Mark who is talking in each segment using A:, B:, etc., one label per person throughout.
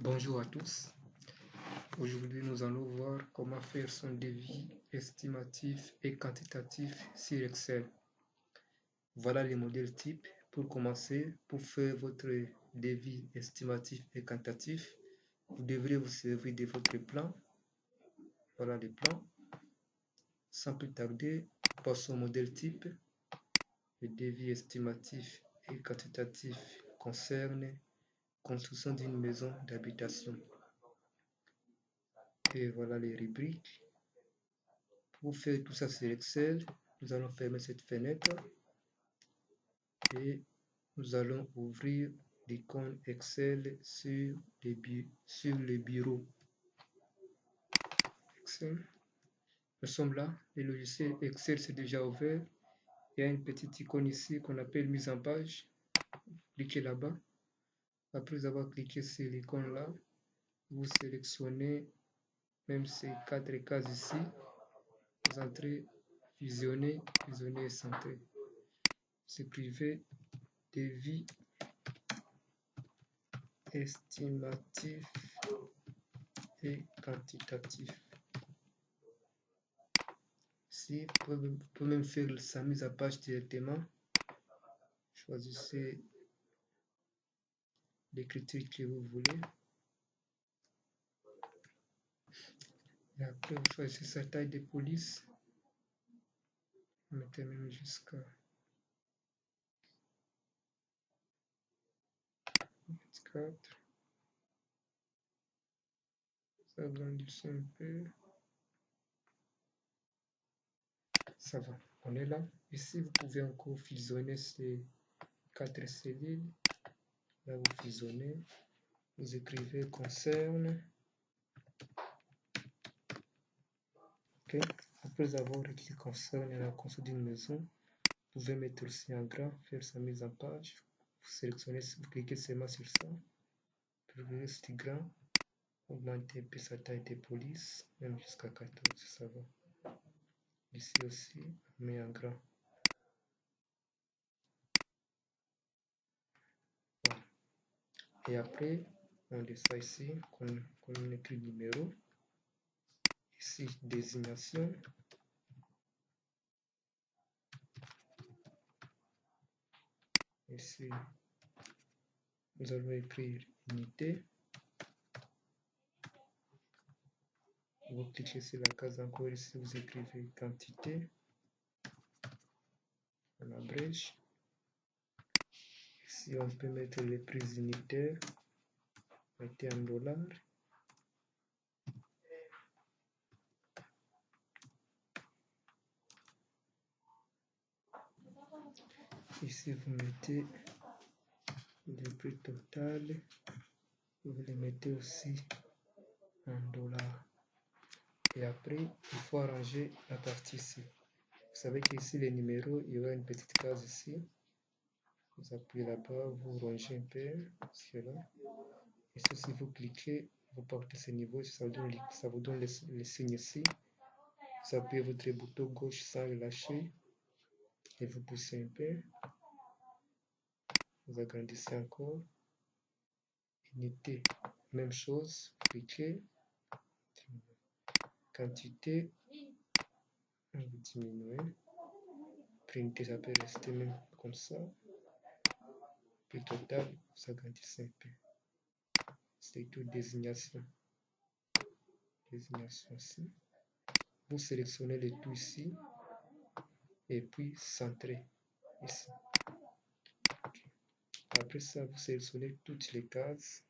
A: Bonjour à tous. Aujourd'hui, nous allons voir comment faire son devis estimatif et quantitatif sur Excel. Voilà les modèles types. Pour commencer, pour faire votre devis estimatif et quantitatif, vous devrez vous servir de votre plan. Voilà les plans. Sans plus tarder, passons au modèle type. Le devis estimatif et quantitatif concerne construction d'une maison d'habitation. Et voilà les rubriques. Pour faire tout ça sur Excel, nous allons fermer cette fenêtre et nous allons ouvrir l'icône Excel sur le bureau. Excel. Nous sommes là, le logiciel Excel s'est déjà ouvert. Il y a une petite icône ici qu'on appelle mise en page. Cliquez là-bas. Après avoir cliqué sur l'icône là, vous sélectionnez même ces 4 cases ici. Vous entrez fusionner, fusionner et centrer. Vous écrivez devis estimatif et quantitatif. Si vous pouvez même faire sa mise à page directement, choisissez l'écriture que vous voulez. Et après, vous choisissez sa taille de police. Mettez même jusqu'à 24. Agrandissez un peu. Ça va, on est là. Ici, vous pouvez encore fusionner ces 4 cellules. Là, vous fusionnez. Vous écrivez concerne. Okay. Après avoir écrit concerne la construction d'une maison, vous pouvez mettre aussi en grand, faire sa mise en page. Vous sélectionnez, vous cliquez seulement sur ça. Pour le reste grand, augmenter un peu sa taille de police, même jusqu'à 14, ça va. Ici aussi, on met en grand. Voilà. Et après, on descend ici, on écrit numéro. Ici, désignation. Ici, nous allons écrire unité. Vous cliquez sur la case encore ici, vous écrivez quantité. On abrège. Ici, on peut mettre les prix unitaires. Mettez en dollars. Ici, vous mettez le prix total. Vous les mettez aussi en dollars. Et après, il faut arranger la partie ici. Vous savez qu'ici, les numéros, il y aura une petite case ici. Vous appuyez là-bas, vous rangez un peu, là. Et si vous cliquez, vous portez ce niveau, ça vous donne les signes ici. Vous appuyez votre bouton gauche sans relâcher. Et vous poussez un peu. Vous agrandissez encore. Unité, même chose, cliquez. Quantité, vous diminuez. Printer, ça peut rester même comme ça. Puis total, vous agrandissez un peu. C'est tout désignation. Désignation ici. Vous sélectionnez le tout ici. Et puis centrer ici. Okay. Après ça, vous sélectionnez toutes les cases.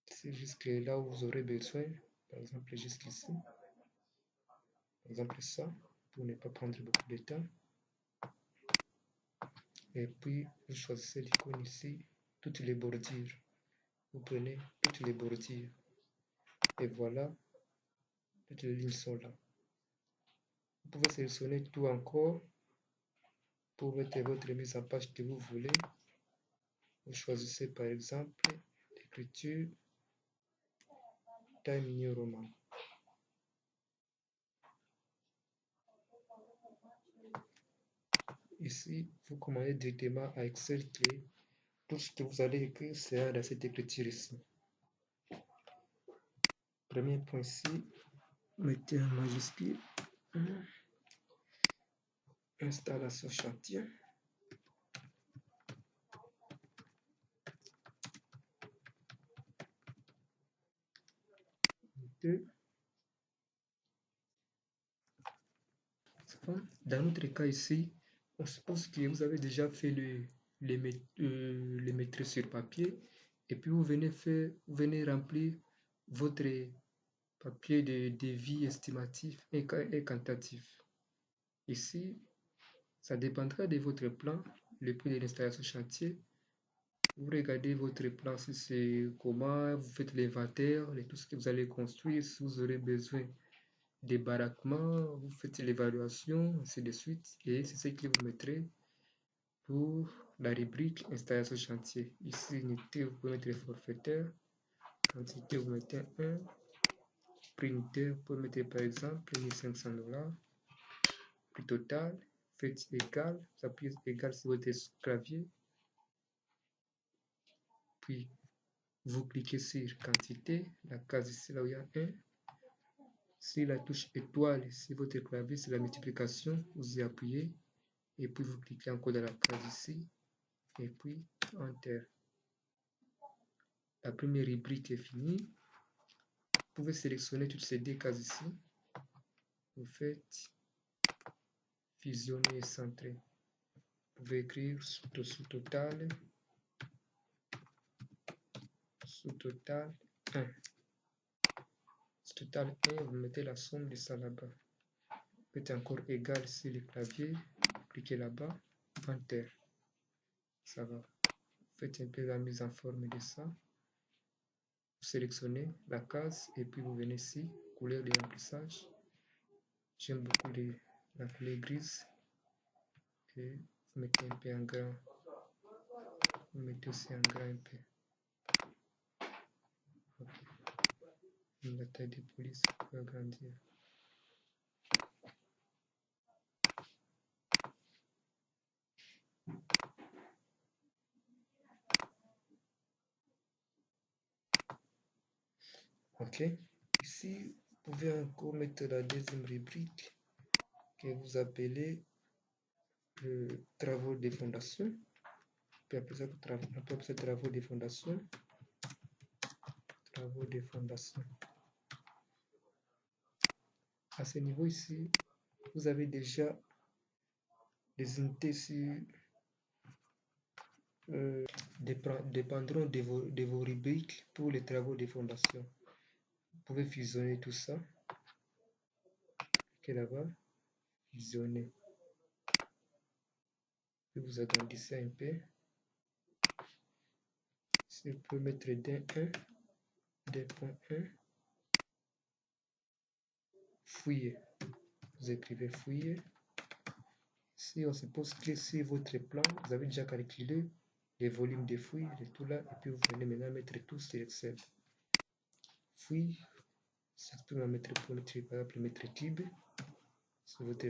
A: C'est jusque là où vous aurez besoin. Par exemple, jusqu'ici. Par exemple, ça, pour ne pas prendre beaucoup de temps. Et puis, vous choisissez l'icône ici, toutes les bordures. Vous prenez toutes les bordures. Et voilà, toutes les lignes sont là. Vous pouvez sélectionner tout encore pour mettre votre mise en page que vous voulez. Vous choisissez par exemple l'écriture Times New Roman. Ici, vous commandez directement à Excel que tout ce que vous allez écrire sera dans cette écriture ici. Premier point ici, mettez un majuscule. Installation chantier. Dans notre cas ici, on suppose que vous avez déjà fait les mettre sur papier et puis vous venez remplir votre papier de devis estimatif et quantitatif. Ici, ça dépendra de votre plan, le prix de l'installation chantier. Vous regardez votre plan, si c'est comment, vous faites l'inventaire de tout ce que vous allez construire, si vous aurez besoin des baraquements, vous faites l'évaluation, ainsi de suite, et c'est ce que vous mettrez pour la rubrique installation chantier. Ici, unité, vous pouvez mettre forfaitaire, quantité, vous mettez 1, prix unitaire, vous pouvez mettre par exemple 1500 $, prix total, faites égal, vous appuyez égal sur votre clavier, puis vous cliquez sur quantité, la case ici là où il y a 1, sur la touche étoile, sur votre clavier, c'est la multiplication, vous y appuyez, et puis vous cliquez encore dans la case ici, et puis Enter. La première rubrique est finie. Vous pouvez sélectionner toutes ces deux cases ici. Vous faites fusionner et centrer. Vous pouvez écrire sous-total 1. Sous-total 1, vous mettez la somme de ça là-bas. Vous mettez encore égal sur le clavier. Cliquez là-bas. Enter. Ça va. Faites un peu la mise en forme de ça. Vous sélectionnez la case et puis vous venez ici, couleur de remplissage. J'aime beaucoup la couleur grise. Et vous mettez un peu en grand. Vous mettez aussi en grand un peu. Okay. La taille de police peut agrandir. Ok. Ici, vous pouvez encore mettre la deuxième rubrique que vous appelez travaux de fondation. On peut appeler ça travaux de fondation. Travaux de fondation. À ce niveau ici, vous avez déjà des unités sur dépendront de vos rubriques pour les travaux de fondation. Vous pouvez fusionner tout ça. Cliquez là-bas, fusionner. Puis vous agrandissez un peu. Ici, vous pouvez mettre D1, D.1, fouiller. Vous écrivez fouiller. Si on suppose que sur votre plan, vous avez déjà calculé les volumes de fouilles et tout là, et puis vous venez maintenant mettre tout sur Excel. Fouille, ça peut mettre pour mettre par exemple mètre cube. Sur votre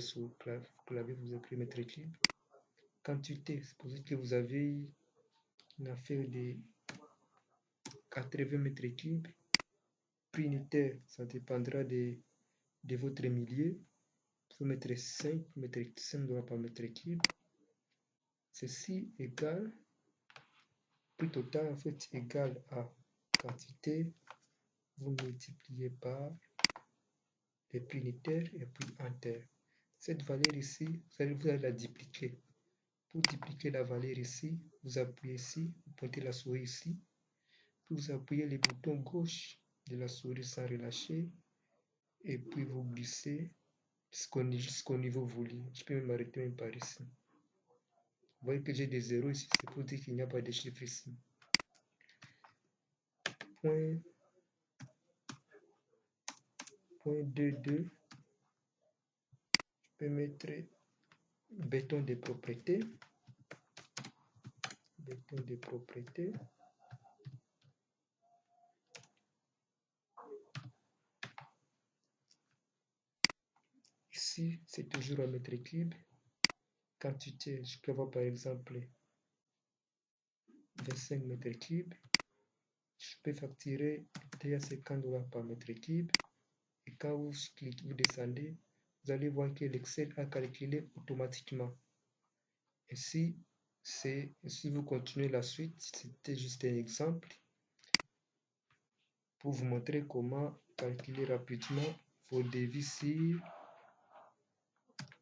A: clavier, vous écrivez mètre cube. Quantité, supposez que vous avez une affaire de 80 mètres cubes. Prix unitaire, ça dépendra de votre milieu. Vous pouvez mettre 5 $, par mètre cube. Ceci égale, prix total en fait égal à quantité. Vous multipliez par les prix unitaires et puis Enter. Cette valeur ici, vous allez la dupliquer. Pour dupliquer la valeur ici, vous appuyez ici, vous pointez la souris ici, puis vous appuyez le bouton gauche de la souris sans relâcher, et puis vous glissez jusqu'au niveau voulu. Je peux m'arrêter même par ici. Vous voyez que j'ai des zéros ici, c'est pour dire qu'il n'y a pas de chiffre ici. Point 2.2, je peux mettre béton de propriété. Béton de propriété. Ici, c'est toujours un mètre cube. Quantité, je peux avoir par exemple 25 mètres cubes. Je je peux facturer déjà $50 par mètre cube. Et quand vous cliquez, vous descendez, vous allez voir que l'Excel a calculé automatiquement. Ici, si vous continuez la suite, c'était juste un exemple pour vous montrer comment calculer rapidement vos devis sur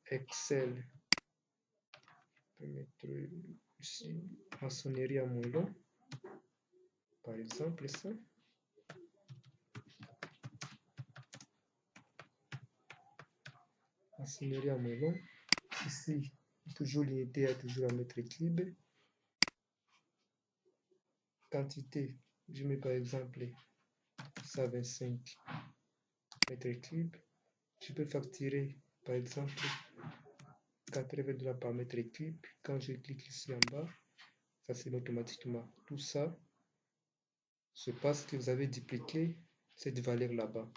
A: Excel. Je peux mettre ici maçonnerie à moellon, par exemple ça. Maçonnerie à moellon. Ici, toujours l'unité à toujours à mètre cube. Quantité, je mets par exemple 125 mètres cubes. Je peux facturer par exemple $80 par mètre cube. Quand je clique ici en bas, ça se met automatiquement. Tout ça, c'est parce que vous avez dupliqué cette valeur là-bas.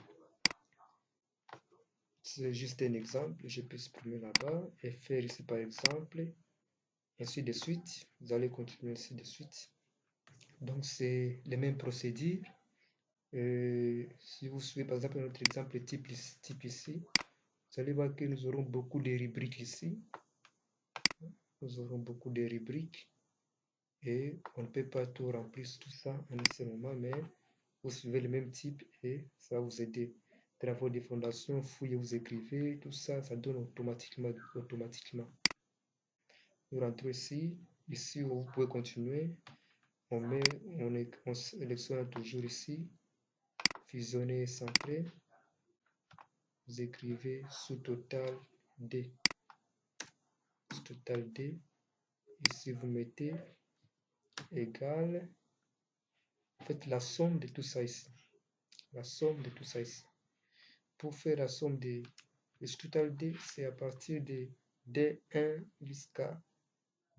A: C'est juste un exemple. Je peux supprimer là-bas et faire ici par exemple, ainsi de suite. Vous allez continuer ainsi de suite. Donc, c'est les mêmes procédures. Si vous suivez par exemple notre exemple type ici, vous allez voir que nous aurons beaucoup de rubriques ici. Nous aurons beaucoup de rubriques et on ne peut pas tout remplir tout ça en ce moment, mais vous suivez le même type et ça va vous aider. Travaux de fondation, fouillez, vous écrivez, tout ça, ça donne automatiquement. Nous rentrons ici, vous pouvez continuer. On sélectionne toujours ici, fusionner, centrer. Vous écrivez sous total D. Sous total D. Ici, vous mettez égal. Faites la somme de tout ça ici. La somme de tout ça ici. Pour faire la somme de total D, c'est à partir de D1 jusqu'à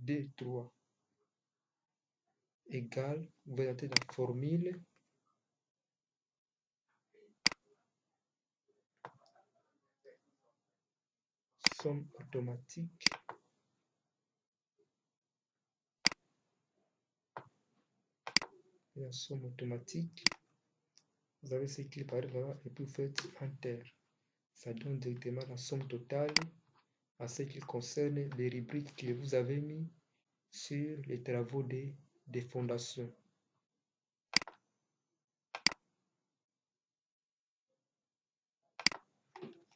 A: D3 égal, vous allez entrer la formule somme automatique la somme automatique. Vous avez ce qui apparaît là et puis vous faites Enter. Ça donne directement la somme totale à ce qui concerne les rubriques que vous avez mis sur les travaux des fondations.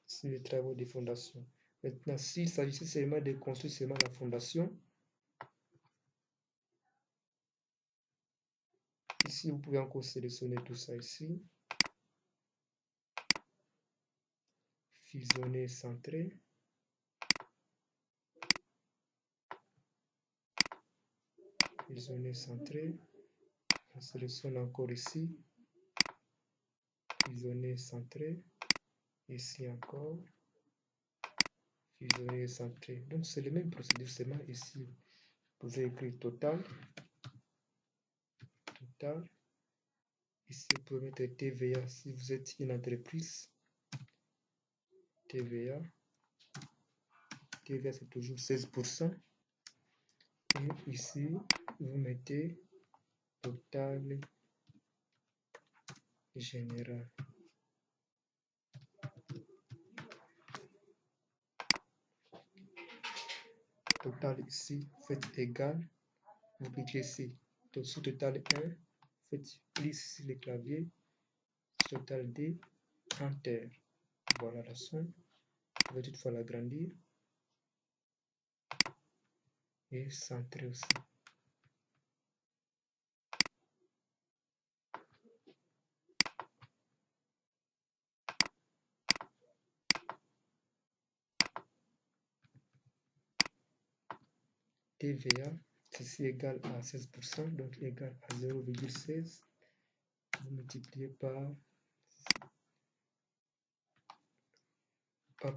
A: Sur les travaux des fondations. Maintenant, s'il s'agissait seulement de construire seulement la fondation, ici vous pouvez encore sélectionner tout ça ici. Fusionner, centrer. Fusionner, centrer. On sélectionne encore ici. Fusionner, centrer. Ici encore. Fusionner, centrer. Donc c'est le même procédure, seulement ici. Vous pouvez écrire total. Total. Ici, vous pouvez mettre TVA si vous êtes une entreprise. TVA. TVA, c'est toujours 16%. Et ici, vous mettez total général. Total ici, faites égal. Vous cliquez ici. Sous total 1, faites plus ici le clavier. Total D, Enter. Voilà la somme. Vous pouvez toutefois l'agrandir. Et centrer aussi. TVA, ceci égal à 16%, donc égal à 0,16. Vous multipliez par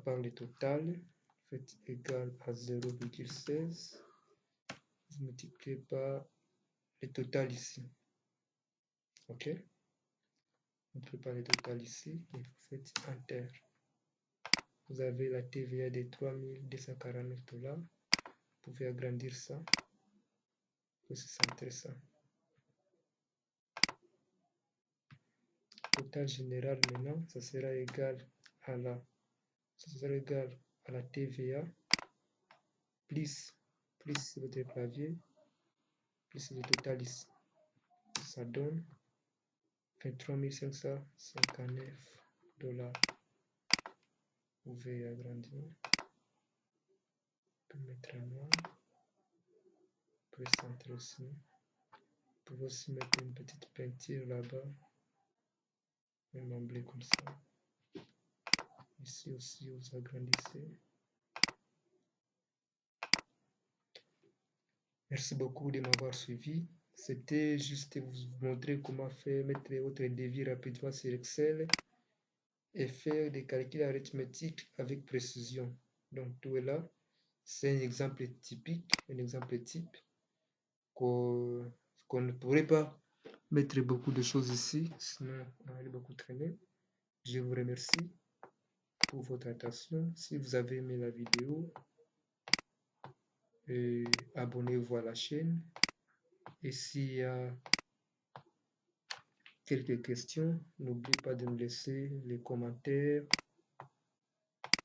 A: le total, faites égal à 0,16. Vous multipliez par le total ici. Ok? Vous préparez le total ici et vous faites Enter. Vous avez la TVA de $3,249. Vous pouvez agrandir ça. Vous pouvez centrer ça. total général maintenant, ça sera égal à la TVA plus votre clavier plus le total ici. Ça donne 23 559 $. Vous pouvez agrandir. Vous pouvez mettre un noir. Vous pouvez centrer aussi. Vous pouvez aussi mettre une petite peinture là-bas. Même en bleu comme ça. Ici aussi, vous agrandissez. Merci beaucoup de m'avoir suivi. C'était juste vous montrer comment faire mettre votre devis rapidement sur Excel et faire des calculs arithmétiques avec précision. Donc tout est là. C'est un exemple typique, un exemple type qu'on ne pourrait pas mettre beaucoup de choses ici, sinon on allait beaucoup traîner. Je vous remercie pour votre attention. Si vous avez aimé la vidéo, abonnez-vous à la chaîne. Et s'il y a quelques questions, n'oubliez pas de me laisser les commentaires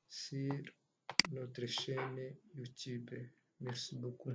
A: sur notre chaîne YouTube. Merci beaucoup.